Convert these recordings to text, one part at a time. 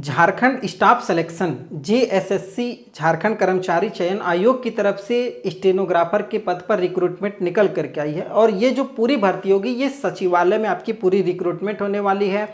Jharkhand staff selection JSSC Jharkhand कर्मचारी चयन आयोग की तरफ से स्टेनोग्राफर के पद पर रिक्रूटमेंट निकल करके आई है। और ये जो पूरी भर्ती होगी ये सचिवालय में आपकी पूरी रिक्रूटमेंट होने वाली है।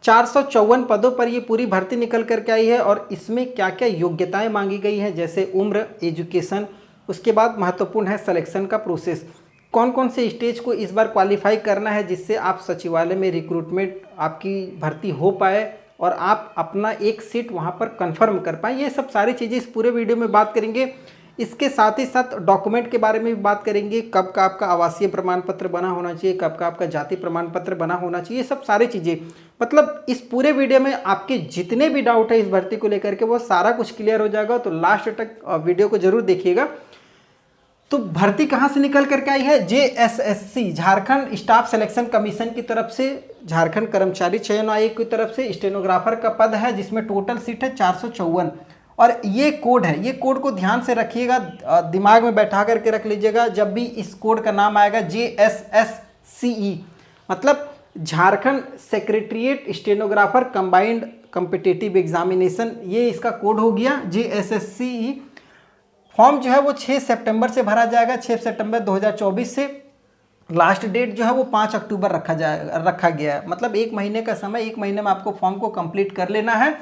454 पदों पर ये पूरी भर्ती निकल करके आई है। और इसमें क्या क्या योग्यताएं मांगी गई हैं, जैसे उम्र, एजुकेशन, उसके बाद महत्वपूर्ण है सिलेक्शन का प्रोसेस, कौन कौन से स्टेज को इस बार क्वालिफाई करना है जिससे आप सचिवालय में रिक्रूटमेंट आपकी भर्ती हो पाए और आप अपना एक सीट वहां पर कंफर्म कर पाएँ। ये सब सारी चीज़ें इस पूरे वीडियो में बात करेंगे। इसके साथ ही साथ डॉक्यूमेंट के बारे में भी बात करेंगे, कब का आपका आवासीय प्रमाण पत्र बना होना चाहिए, कब का आपका जाति प्रमाण पत्र बना होना चाहिए, ये सब सारी चीज़ें, मतलब इस पूरे वीडियो में आपके जितने भी डाउट है इस भर्ती को लेकर के वो सारा कुछ क्लियर हो जाएगा। तो लास्ट तक वीडियो को जरूर देखिएगा। तो भर्ती कहाँ से निकल करके आई है? JSSC Jharkhand staff selection commission की तरफ से, झारखंड कर्मचारी चयन आयोग की तरफ से स्टेनोग्राफर का पद है जिसमें टोटल सीट है 454। और ये कोड है, ये कोड को ध्यान से रखिएगा, दिमाग में बैठा करके रख लीजिएगा। जब भी इस कोड का नाम आएगा JSSCE मतलब Jharkhand secretariat stenographer combined competitive examination, ये इसका कोड हो गया JSSCE। फॉर्म जो है वो 6 सितंबर से भरा जाएगा, 6 सितंबर 2024 से। लास्ट डेट जो है वो 5 अक्टूबर रखा गया है, मतलब 1 महीने का समय, 1 महीने में आपको फॉर्म को कंप्लीट कर लेना है,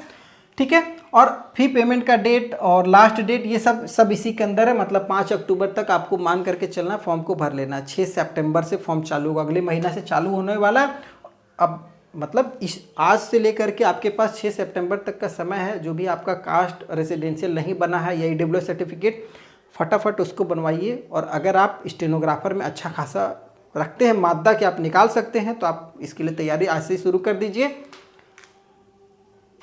ठीक है। और फी पेमेंट का डेट और लास्ट डेट ये सब इसी के अंदर है, मतलब 5 अक्टूबर तक आपको मान करके चलना, फॉर्म को भर लेना। 6 सितंबर से फॉर्म चालू होगा, अगले महीना से चालू होने वाला है। अब मतलब इस आज से लेकर के आपके पास 6 सितंबर तक का समय है। जो भी आपका कास्ट रेजिडेंशियल नहीं बना है या EWS सर्टिफिकेट, फटाफट उसको बनवाइए। और अगर आप स्टेनोग्राफर में अच्छा खासा रखते हैं मादा कि आप निकाल सकते हैं, तो आप इसके लिए तैयारी आज से शुरू कर दीजिए।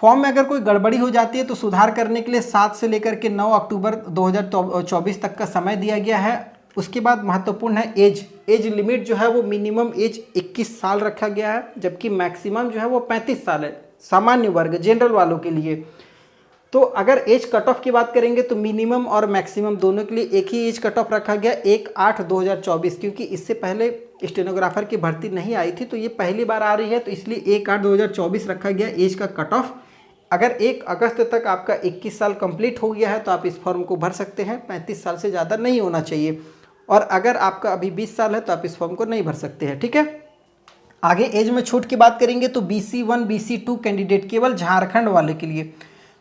फॉर्म में अगर कोई गड़बड़ी हो जाती है तो सुधार करने के लिए 7 से लेकर के 9 अक्टूबर 2024 तक का समय दिया गया है। उसके बाद महत्वपूर्ण है एज लिमिट जो है वो मिनिमम एज 21 साल रखा गया है, जबकि मैक्सिमम जो है वो 35 साल है सामान्य वर्ग जनरल वालों के लिए। तो अगर एज कट ऑफ की बात करेंगे तो मिनिमम और मैक्सिमम दोनों के लिए एक ही एज कट ऑफ रखा गया, 1/8/2024, क्योंकि इससे पहले स्टेनोग्राफर की भर्ती नहीं आई थी, तो ये पहली बार आ रही है, तो इसलिए 1/8/2024 रखा गया एज का कट ऑफ। अगर 1 अगस्त तक आपका 21 साल कंप्लीट हो गया है तो आप इस फॉर्म को भर सकते हैं, 35 साल से ज़्यादा नहीं होना चाहिए। और अगर आपका अभी 20 साल है तो आप इस फॉर्म को नहीं भर सकते हैं, ठीक है। आगे एज में छूट की बात करेंगे तो BC1 BC2 कैंडिडेट केवल झारखंड वाले के लिए।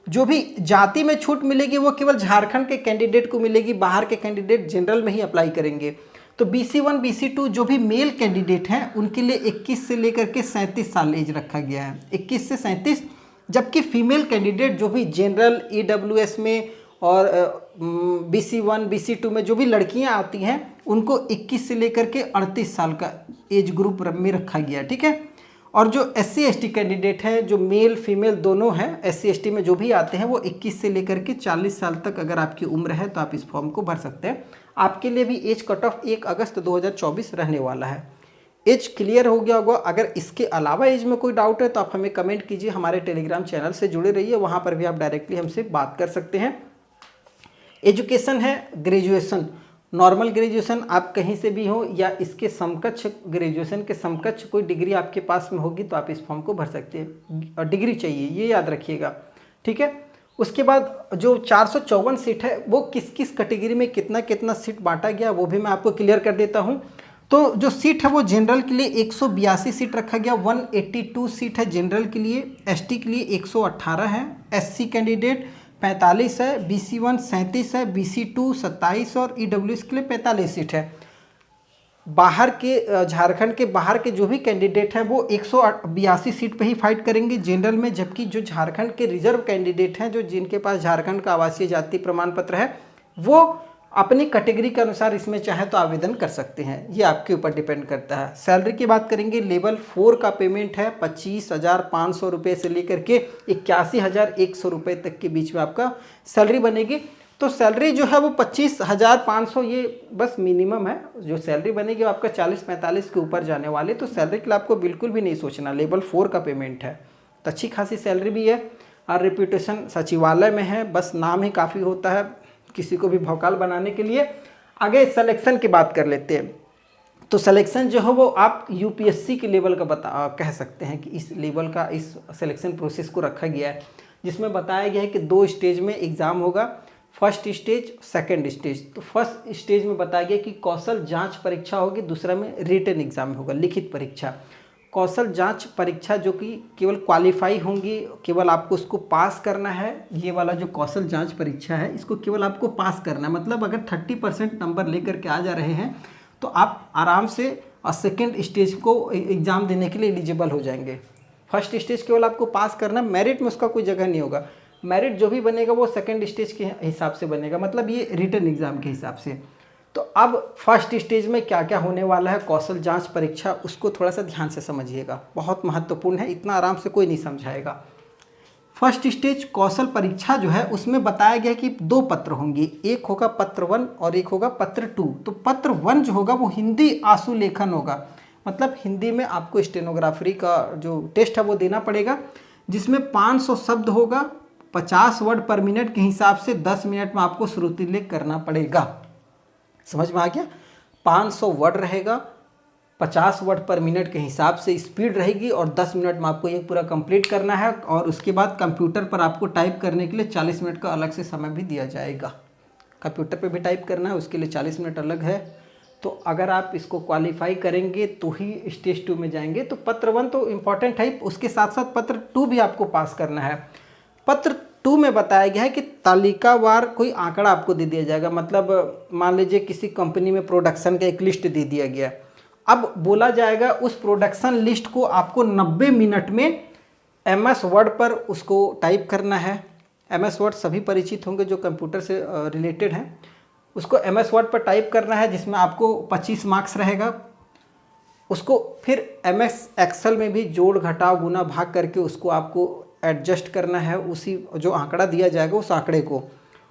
जो भी जाति में छूट मिलेगी वो केवल झारखंड के कैंडिडेट को मिलेगी, बाहर के कैंडिडेट जनरल में ही अप्लाई करेंगे। तो BC1 BC2 जो भी मेल कैंडिडेट हैं उनके लिए 21 से लेकर के 37 साल एज रखा गया है, 21 से 37। जबकि फीमेल कैंडिडेट जो भी जनरल EWS में और BC1 BC2 में जो भी लड़कियां आती हैं उनको 21 से लेकर के 38 साल का एज ग्रुप में रखा गया, ठीक है। और जो SC ST कैंडिडेट हैं, जो मेल फीमेल दोनों हैं, SC ST में जो भी आते हैं वो 21 से लेकर के 40 साल तक अगर आपकी उम्र है तो आप इस फॉर्म को भर सकते हैं। आपके लिए भी एज कट ऑफ 1 अगस्त 2024 रहने वाला है। एज क्लियर हो गया होगा। अगर इसके अलावा एज में कोई डाउट है तो आप हमें कमेंट कीजिए, हमारे टेलीग्राम चैनल से जुड़े रहिए, वहाँ पर भी आप डायरेक्टली हमसे बात कर सकते हैं। एजुकेशन है ग्रेजुएशन, नॉर्मल ग्रेजुएशन आप कहीं से भी हो या इसके समकक्ष ग्रेजुएशन के समकक्ष कोई डिग्री आपके पास में होगी तो आप इस फॉर्म को भर सकते हैं। डिग्री चाहिए, ये याद रखिएगा, ठीक है। उसके बाद जो 454 सीट है वो किस किस कैटेगरी में कितना कितना सीट बांटा गया वो भी मैं आपको क्लियर कर देता हूँ। तो जो सीट है वो जनरल के लिए 182 सीट रखा गया, 182 सीट है जनरल के लिए, ST के लिए 118 है, SC कैंडिडेट 45 है, BC1 37 है, BC2 27 और EWS के लिए 45 सीट है। बाहर के झारखंड के बाहर के जो भी कैंडिडेट हैं वो 182 सीट पे ही फाइट करेंगे जनरल में, जबकि जो झारखंड के रिजर्व कैंडिडेट हैं, जो जिनके पास झारखंड का आवासीय जाति प्रमाण पत्र है, वो अपनी कैटेगरी के अनुसार इसमें चाहे तो आवेदन कर सकते हैं, ये आपके ऊपर डिपेंड करता है। सैलरी की बात करेंगे, लेवल 4 का पेमेंट है 25,500 रुपये से लेकर के 81,100 रुपये तक के बीच में आपका सैलरी बनेगी। तो सैलरी जो है वो 25,500 ये बस मिनिमम है, जो सैलरी बनेगी वो आपका 40-45 के ऊपर जाने वाले, तो सैलरी के लिए आपको बिल्कुल भी नहीं सोचना, लेवल 4 का पेमेंट है, तो अच्छी खासी सैलरी भी है। और रेपुटेशन सचिवालय में है, बस नाम ही काफ़ी होता है किसी को भी भौकाल बनाने के लिए। आगे सिलेक्शन की बात कर लेते हैं। तो सिलेक्शन जो है वो आप UPSC के लेवल का कह सकते हैं कि इस लेवल का इस सिलेक्शन प्रोसेस को रखा गया है, जिसमें बताया गया है कि 2 स्टेज में एग्ज़ाम होगा, फर्स्ट स्टेज, सेकंड स्टेज। तो फर्स्ट स्टेज में बताया गया कि कौशल जांच परीक्षा होगी, दूसरा में रिटन एग्जाम होगा, लिखित परीक्षा। कौशल जांच परीक्षा जो कि केवल क्वालिफाई होंगी, केवल आपको उसको पास करना है। ये वाला जो कौशल जांच परीक्षा है इसको केवल आपको पास करना है, मतलब अगर 30% नंबर लेकर के आ जा रहे हैं तो आप आराम से सेकेंड स्टेज को एग्ज़ाम देने के लिए एलिजिबल हो जाएंगे। फर्स्ट स्टेज केवल आपको पास करना, मेरिट में उसका कोई जगह नहीं होगा। मेरिट जो भी बनेगा वो सेकेंड स्टेज के हिसाब से बनेगा, मतलब ये रिटन एग्ज़ाम के हिसाब से। तो अब फर्स्ट स्टेज में क्या क्या होने वाला है कौशल जांच परीक्षा, उसको थोड़ा सा ध्यान से समझिएगा, बहुत महत्वपूर्ण है, इतना आराम से कोई नहीं समझाएगा। फर्स्ट स्टेज कौशल परीक्षा जो है उसमें बताया गया कि 2 पत्र होंगे, एक होगा पत्र 1 और एक होगा पत्र 2। तो पत्र 1 जो होगा वो हिंदी आशु लेखन होगा, मतलब हिंदी में आपको स्टेनोग्राफरी का जो टेस्ट है वो देना पड़ेगा, जिसमें 500 शब्द होगा, 50 वर्ड पर मिनट के हिसाब से 10 मिनट में आपको श्रुतिलेख करना पड़ेगा। समझ में आ गया? 500 वर्ड रहेगा, 50 वर्ड पर मिनट के हिसाब से स्पीड रहेगी और 10 मिनट में आपको ये पूरा कंप्लीट करना है। और उसके बाद कंप्यूटर पर आपको टाइप करने के लिए 40 मिनट का अलग से समय भी दिया जाएगा। कंप्यूटर पे भी टाइप करना है, उसके लिए 40 मिनट अलग है। तो अगर आप इसको क्वालिफाई करेंगे तो ही स्टेज 2 में जाएंगे। तो पत्र 1 तो इम्पॉर्टेंट है, उसके साथ साथ पत्र 2 भी आपको पास करना है। पत्र 2 में बताया गया है कि तालिकावार कोई आंकड़ा आपको दे दिया जाएगा, मतलब मान लीजिए किसी कंपनी में प्रोडक्शन का एक लिस्ट दे दिया गया, अब बोला जाएगा उस प्रोडक्शन लिस्ट को आपको 90 मिनट में MS वर्ड पर उसको टाइप करना है। MS वर्ड सभी परिचित होंगे जो कंप्यूटर से रिलेटेड हैं, उसको MS वर्ड पर टाइप करना है, जिसमें आपको 25 मार्क्स रहेगा। उसको फिर MS एक्सेल में भी जोड़ घटाव गुना भाग करके उसको आपको एडजस्ट करना है, उसी जो आंकड़ा दिया जाएगा उस आंकड़े को।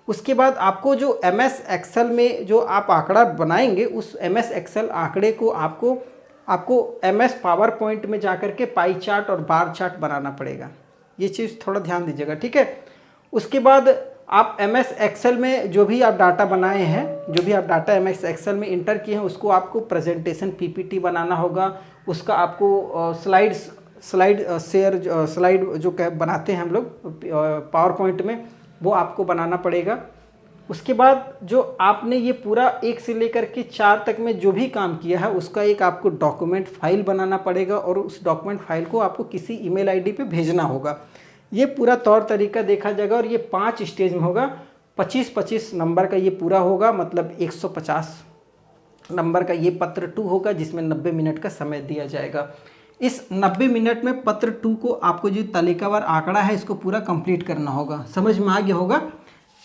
उसके बाद आपको जो MS एक्सेल में जो आप आंकड़ा बनाएंगे उस MS एक्सेल आंकड़े को आपको MS पावर पॉइंट में जाकर के पाई चार्ट और बार चार्ट बनाना पड़ेगा। ये चीज़ थोड़ा ध्यान दीजिएगा, ठीक है। उसके बाद आप MS एक्सेल में जो भी आप डाटा बनाए हैं, जो भी आप डाटा MS एक्सेल में इंटर किए हैं, उसको आपको प्रेजेंटेशन PPT बनाना होगा। उसका आपको स्लाइड जो बनाते हैं हम लोग पावर पॉइंट में, वो आपको बनाना पड़ेगा। उसके बाद जो आपने ये पूरा 1 से लेकर के 4 तक में जो भी काम किया है उसका एक आपको डॉक्यूमेंट फाइल बनाना पड़ेगा और उस डॉक्यूमेंट फाइल को आपको किसी ईमेल आईडी पे भेजना होगा। ये पूरा तौर तरीका देखा जाएगा और ये 5 स्टेज में होगा। 25-25 नंबर का ये पूरा होगा, मतलब 150 नंबर का ये पत्र 2 होगा, जिसमें 90 मिनट का समय दिया जाएगा। इस 90 मिनट में पत्र 2 को आपको जो तालिकावार आंकड़ा है इसको पूरा कंप्लीट करना होगा। समझ में आ गया होगा,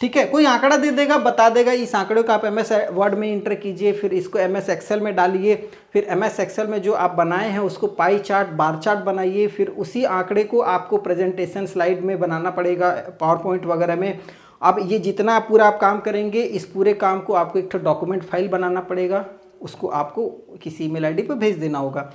ठीक है। कोई आंकड़ा दे देगा, बता देगा इस आंकड़े को आप MS वर्ड में इंटर कीजिए, फिर इसको MS एक्सेल में डालिए, फिर MS एक्सेल में जो आप बनाए हैं उसको पाई चार्ट बार चार्ट बनाइए, फिर उसी आंकड़े को आपको प्रेजेंटेशन स्लाइड में बनाना पड़ेगा, पावर पॉइंट वगैरह में। अब ये जितना पूरा आप काम करेंगे, इस पूरे काम को आपको एक डॉक्यूमेंट फाइल बनाना पड़ेगा, उसको आपको किसी ईमेल आईडी पर भेज देना होगा।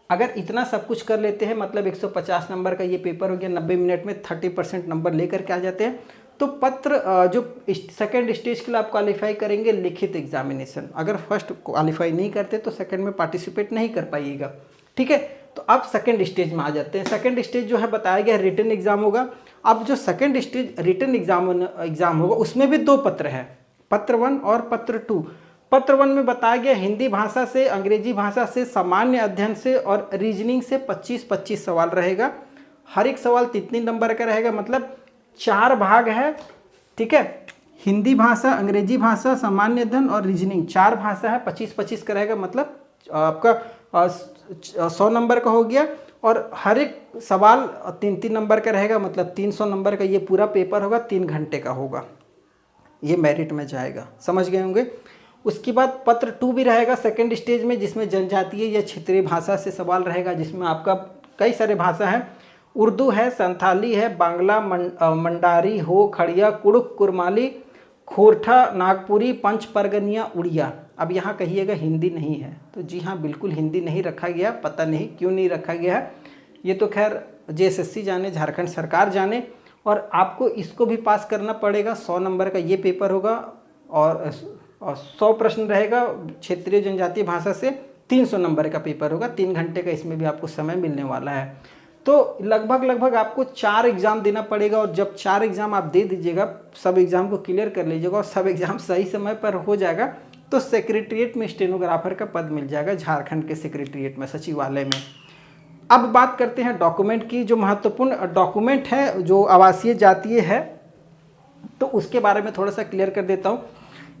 अगर इतना सब कुछ कर लेते हैं, मतलब 150 नंबर का ये पेपर हो गया, 90 मिनट में 30% नंबर लेकर के आ जाते हैं, तो पत्र जो सेकंड स्टेज के लिए आप क्वालिफाई करेंगे लिखित एग्जामिनेशन। अगर फर्स्ट क्वालिफाई नहीं करते तो सेकंड में पार्टिसिपेट नहीं कर पाइएगा, ठीक है। तो अब सेकंड स्टेज में आ जाते हैं। सेकंड स्टेज जो है बताया गया रिटन एग्जाम होगा। अब जो सेकंड स्टेज रिटन एग्जाम होगा उसमें भी 2 पत्र है, पत्र 1 और पत्र 2। पत्र 1 में बताया गया हिंदी भाषा से, अंग्रेजी भाषा से, सामान्य अध्ययन से और रीजनिंग से 25-25 सवाल रहेगा। हर एक सवाल 3 नंबर का रहेगा, मतलब 4 भाग है, ठीक है। हिंदी भाषा, अंग्रेजी भाषा, सामान्य अध्ययन और रीजनिंग 4 भाषा है, 25-25 का रहेगा, मतलब आपका 100 नंबर का हो गया। और हर एक सवाल 3-3 नंबर का रहेगा, मतलब 300 नंबर का ये पूरा पेपर होगा, 3 घंटे का होगा, ये मेरिट में जाएगा। समझ गए होंगे। उसके बाद पत्र 2 भी रहेगा सेकंड स्टेज में, जिसमें जनजातीय या क्षेत्रीय भाषा से सवाल रहेगा, जिसमें आपका कई सारे भाषा हैं, उर्दू है, संथाली है, बांग्ला, मंडारी, हो, खड़िया, कुड़ुक, कुरमाली, खोरठा, नागपुरी, पंच परगनिया, उड़िया। अब यहाँ कहिएगा हिंदी नहीं है, तो जी हाँ बिल्कुल हिंदी नहीं रखा गया, पता नहीं क्यों नहीं रखा गया है, ये तो खैर JSSC जाने, झारखंड सरकार जाने। और आपको इसको भी पास करना पड़ेगा, 100 नंबर का ये पेपर होगा और 100 प्रश्न रहेगा। क्षेत्रीय जनजातीय भाषा से 300 नंबर का पेपर होगा, 3 घंटे का इसमें भी आपको समय मिलने वाला है। तो लगभग आपको 4 एग्ज़ाम देना पड़ेगा, और जब 4 एग्ज़ाम आप दे दीजिएगा, सब एग्ज़ाम को क्लियर कर लीजिएगा और सब एग्ज़ाम सही समय पर हो जाएगा, तो सेक्रेटरीट में स्टेनोग्राफर का पद मिल जाएगा, झारखंड के सेक्रेटरीट में, सचिवालय में। अब बात करते हैं डॉक्यूमेंट की। जो महत्वपूर्ण डॉक्यूमेंट है जो आवासीय जातीय है, तो उसके बारे में थोड़ा सा क्लियर कर देता हूँ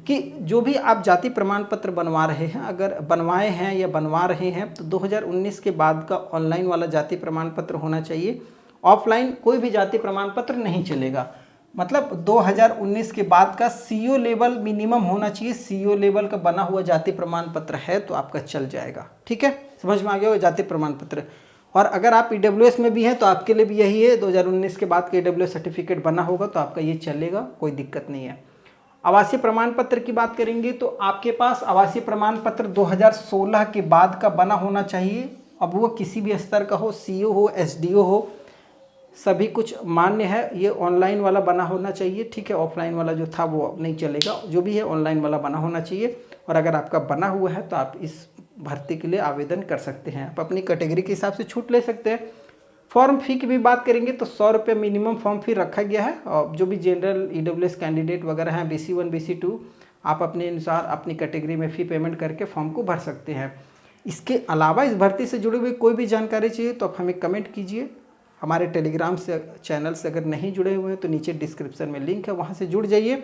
कि जो भी आप जाति प्रमाण पत्र बनवा रहे हैं, अगर बनवाए हैं या बनवा रहे हैं, तो 2019 के बाद का ऑनलाइन वाला जाति प्रमाण पत्र होना चाहिए। ऑफलाइन कोई भी जाति प्रमाण पत्र नहीं चलेगा। मतलब 2019 के बाद का CO लेवल मिनिमम होना चाहिए। CO लेवल का बना हुआ जाति प्रमाण पत्र है तो आपका चल जाएगा। ठीक है, समझ में आ गया हो जाति प्रमाण पत्र। और अगर आप EWS में भी हैं तो आपके लिए भी यही है, 2019 के बाद का EWS सर्टिफिकेट बना होगा तो आपका ये चलेगा, कोई दिक्कत नहीं है। आवासीय प्रमाण पत्र की बात करेंगे तो आपके पास आवासीय प्रमाण पत्र 2016 के बाद का बना होना चाहिए। अब वो किसी भी स्तर का हो, CO हो, SDO हो, सभी कुछ मान्य है। ये ऑनलाइन वाला बना होना चाहिए। ठीक है, ऑफलाइन वाला जो था वो नहीं चलेगा, जो भी है ऑनलाइन वाला बना होना चाहिए। और अगर आपका बना हुआ है तो आप इस भर्ती के लिए आवेदन कर सकते हैं। आप अपनी कैटेगरी के हिसाब से छूट ले सकते हैं। फॉर्म फी की भी बात करेंगे तो 100 रुपये मिनिमम फॉर्म फी रखा गया है। और जो भी जनरल EWS कैंडिडेट वगैरह हैं, BC1 BC2, आप अपने अनुसार अपनी कैटेगरी में फ़ी पेमेंट करके फॉर्म को भर सकते हैं। इसके अलावा इस भर्ती से जुड़ी हुई कोई भी जानकारी चाहिए तो आप हमें कमेंट कीजिए। हमारे टेलीग्राम से चैनल से अगर नहीं जुड़े हुए हैं तो नीचे डिस्क्रिप्शन में लिंक है, वहाँ से जुड़ जाइए।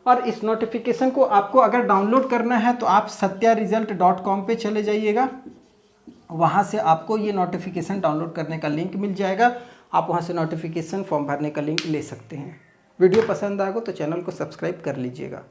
और इस नोटिफिकेशन को आपको अगर डाउनलोड करना है तो आप satyaresult.com पे चले जाइएगा। वहाँ से आपको ये नोटिफिकेशन डाउनलोड करने का लिंक मिल जाएगा। आप वहाँ से नोटिफिकेशन फॉर्म भरने का लिंक ले सकते हैं। वीडियो पसंद आएगा तो चैनल को सब्सक्राइब कर लीजिएगा।